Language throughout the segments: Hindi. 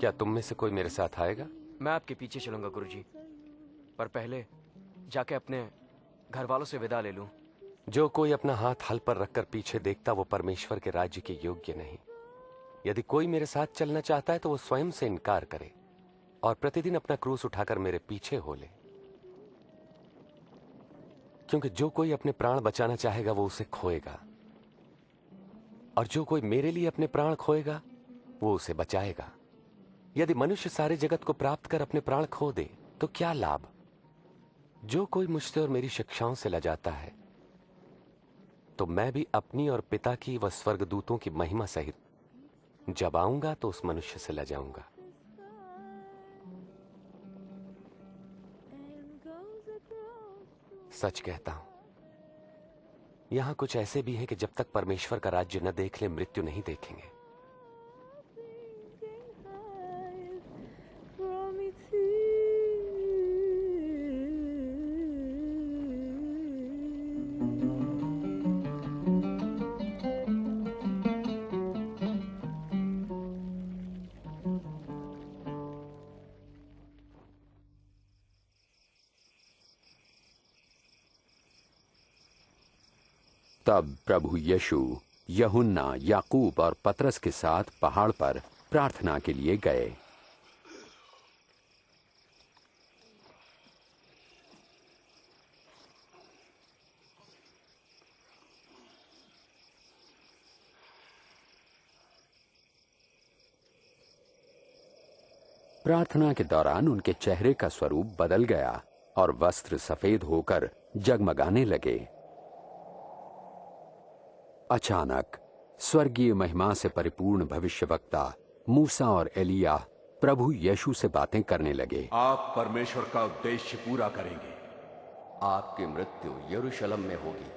क्या तुम में से कोई मेरे साथ आएगा? मैं आपके पीछे चलूंगा गुरुजी, पर पहले जाके अपने घर वालों से विदा ले लूं। जो कोई अपना हाथ हल पर रखकर पीछे देखता वो परमेश्वर के राज्य के योग्य नहीं। यदि कोई मेरे साथ चलना चाहता है तो वो स्वयं से इनकार करे और प्रतिदिन अपना क्रूस उठाकर मेरे पीछे हो ले। क्योंकि जो कोई अपने प्राण बचाना चाहेगा वो उसे खोएगा, और जो कोई मेरे लिए अपने प्राण खोएगा वो उसे बचाएगा। यदि मनुष्य सारे जगत को प्राप्त कर अपने प्राण खो दे तो क्या लाभ? जो कोई मुझसे और मेरी शिक्षाओं से लजाता है तो मैं भी अपनी और पिता की व स्वर्गदूतों की महिमा सहित जब आऊंगा तो उस मनुष्य से लजाऊंगा। सच कहता हूं, यहां कुछ ऐसे भी हैं कि जब तक परमेश्वर का राज्य न देख ले मृत्यु नहीं देखेंगे। तब प्रभु यीशु यूहन्ना, याकूब और पतरस के साथ पहाड़ पर प्रार्थना के लिए गए। प्रार्थना के दौरान उनके चेहरे का स्वरूप बदल गया और वस्त्र सफेद होकर जगमगाने लगे। अचानक स्वर्गीय महिमा से परिपूर्ण भविष्यवक्ता मूसा और एलिया प्रभु यीशु से बातें करने लगे। आप परमेश्वर का उद्देश्य पूरा करेंगे। आपकी मृत्यु यरूशलेम में होगी।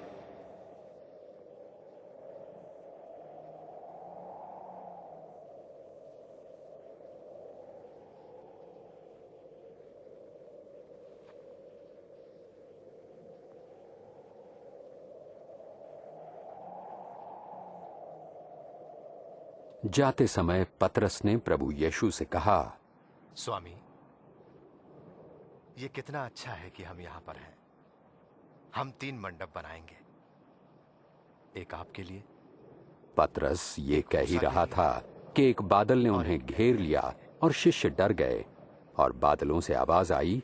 जाते समय पतरस ने प्रभु यीशु से कहा, स्वामी, ये कितना अच्छा है कि हम यहां पर हैं। हम 3 मंडप बनाएंगे, एक आपके लिए। पतरस ये कह ही रहा था कि एक बादल ने उन्हें घेर लिया और शिष्य डर गए और बादलों से आवाज आई,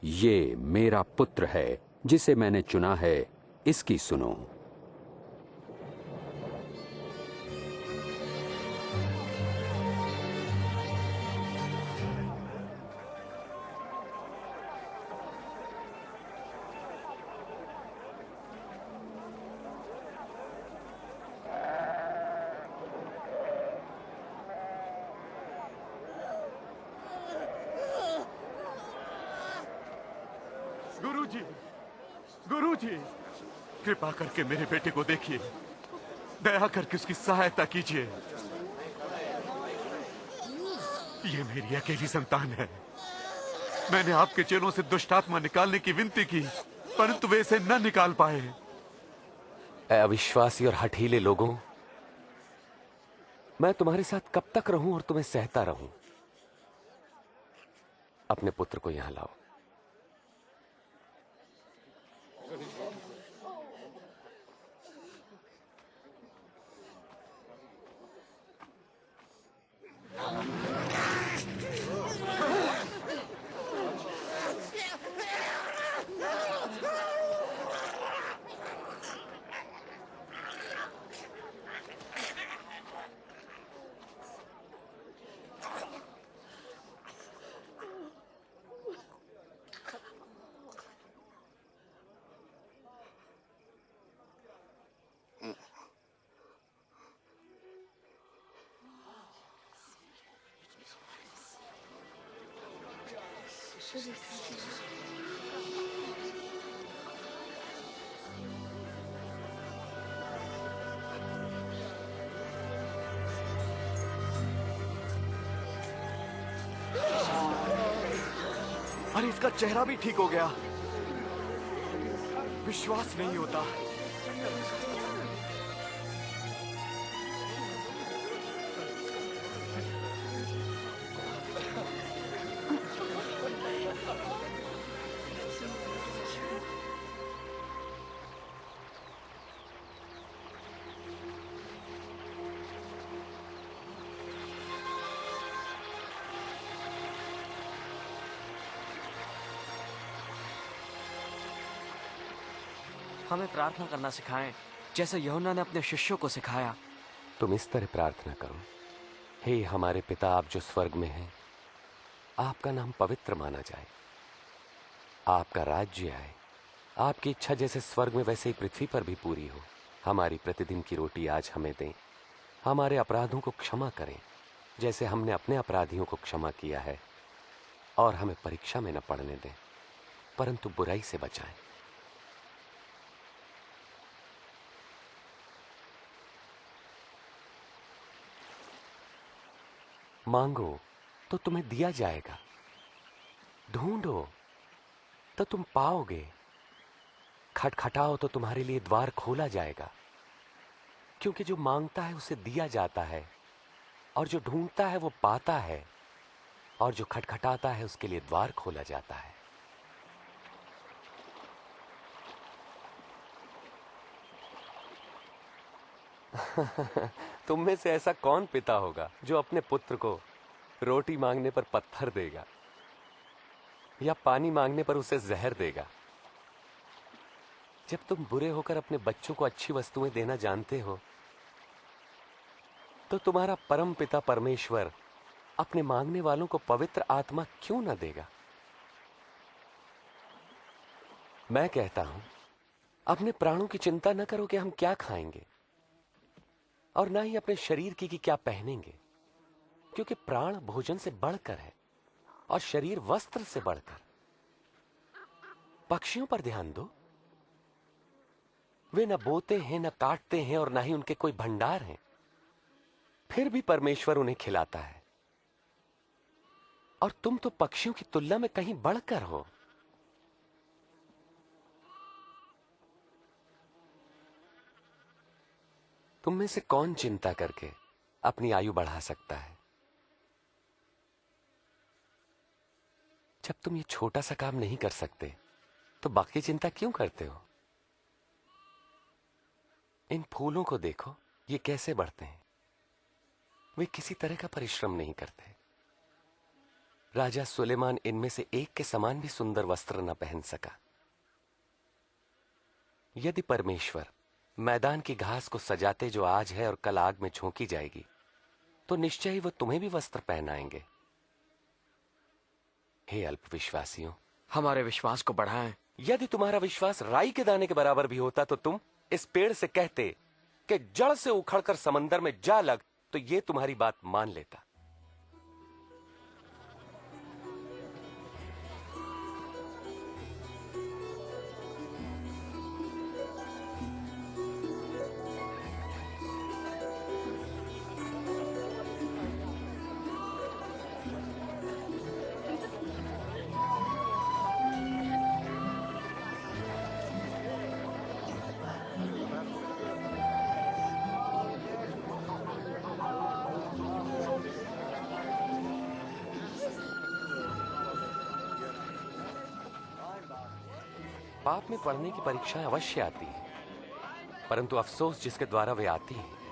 ये मेरा पुत्र है जिसे मैंने चुना है, इसकी सुनो। गुरुजी, गुरुजी, कृपा करके मेरे बेटे को देखिए, दया करके उसकी सहायता कीजिए। ये मेरी अकेली संतान है। मैंने आपके चेलों से दुष्ट आत्मा निकालने की विनती की, परंतु वे इसे न निकाल पाए। अविश्वासी और हठीले लोगों, मैं तुम्हारे साथ कब तक रहूं और तुम्हें सहता रहूं? अपने पुत्र को यहां लाओ। अरे इसका चेहरा भी ठीक हो गया। विश्वास नहीं होता। हमें प्रार्थना करना सिखाएं, जैसे यूहन्ना ने अपने शिष्यों को सिखाया। तुम इस तरह प्रार्थना करो, हे हमारे पिता आप जो स्वर्ग में हैं, आपका नाम पवित्र माना जाए, आपका राज्य आए, आपकी इच्छा जैसे स्वर्ग में वैसे ही पृथ्वी पर भी पूरी हो। हमारी प्रतिदिन की रोटी आज हमें दें, हमारे अपराधों को क्षमा करें जैसे हमने अपने अपराधियों को क्षमा किया है, और हमें परीक्षा में न पड़ने दें परंतु बुराई से बचाएं। मांगो तो तुम्हें दिया जाएगा, ढूंढो तो तुम पाओगे, खटखटाओ तो तुम्हारे लिए द्वार खोला जाएगा। क्योंकि जो मांगता है उसे दिया जाता है, और जो ढूंढता है वो पाता है, और जो खटखटाता है उसके लिए द्वार खोला जाता है। तुम में से ऐसा कौन पिता होगा जो अपने पुत्र को रोटी मांगने पर पत्थर देगा या पानी मांगने पर उसे जहर देगा? जब तुम बुरे होकर अपने बच्चों को अच्छी वस्तुएं देना जानते हो, तो तुम्हारा परम पिता परमेश्वर अपने मांगने वालों को पवित्र आत्मा क्यों न देगा? मैं कहता हूं, अपने प्राणों की चिंता न करो कि हम क्या खाएंगे, और ना ही अपने शरीर की कि क्या पहनेंगे, क्योंकि प्राण भोजन से बढ़कर है और शरीर वस्त्र से बढ़कर। पक्षियों पर ध्यान दो, वे न बोते हैं, न काटते हैं, और ना ही उनके कोई भंडार हैं, फिर भी परमेश्वर उन्हें खिलाता है। और तुम तो पक्षियों की तुलना में कहीं बढ़कर हो। तुम में से कौन चिंता करके अपनी आयु बढ़ा सकता है? जब तुम ये छोटा सा काम नहीं कर सकते तो बाकी चिंता क्यों करते हो? इन फूलों को देखो, ये कैसे बढ़ते हैं। वे किसी तरह का परिश्रम नहीं करते। राजा सुलेमान इनमें से एक के समान भी सुंदर वस्त्र न पहन सका। यदि परमेश्वर मैदान की घास को सजाते जो आज है और कल आग में झोंकी जाएगी, तो निश्चय ही वो तुम्हें भी वस्त्र पहनाएंगे। हे अल्पविश्वासियों, हमारे विश्वास को बढ़ाएं। यदि तुम्हारा विश्वास राई के दाने के बराबर भी होता तो तुम इस पेड़ से कहते कि जड़ से उखड़कर समंदर में जा लग, तो ये तुम्हारी बात मान लेता। पाप में पड़ने की परीक्षाएं अवश्य आती हैं, परंतु अफसोस जिसके द्वारा वे आती हैं।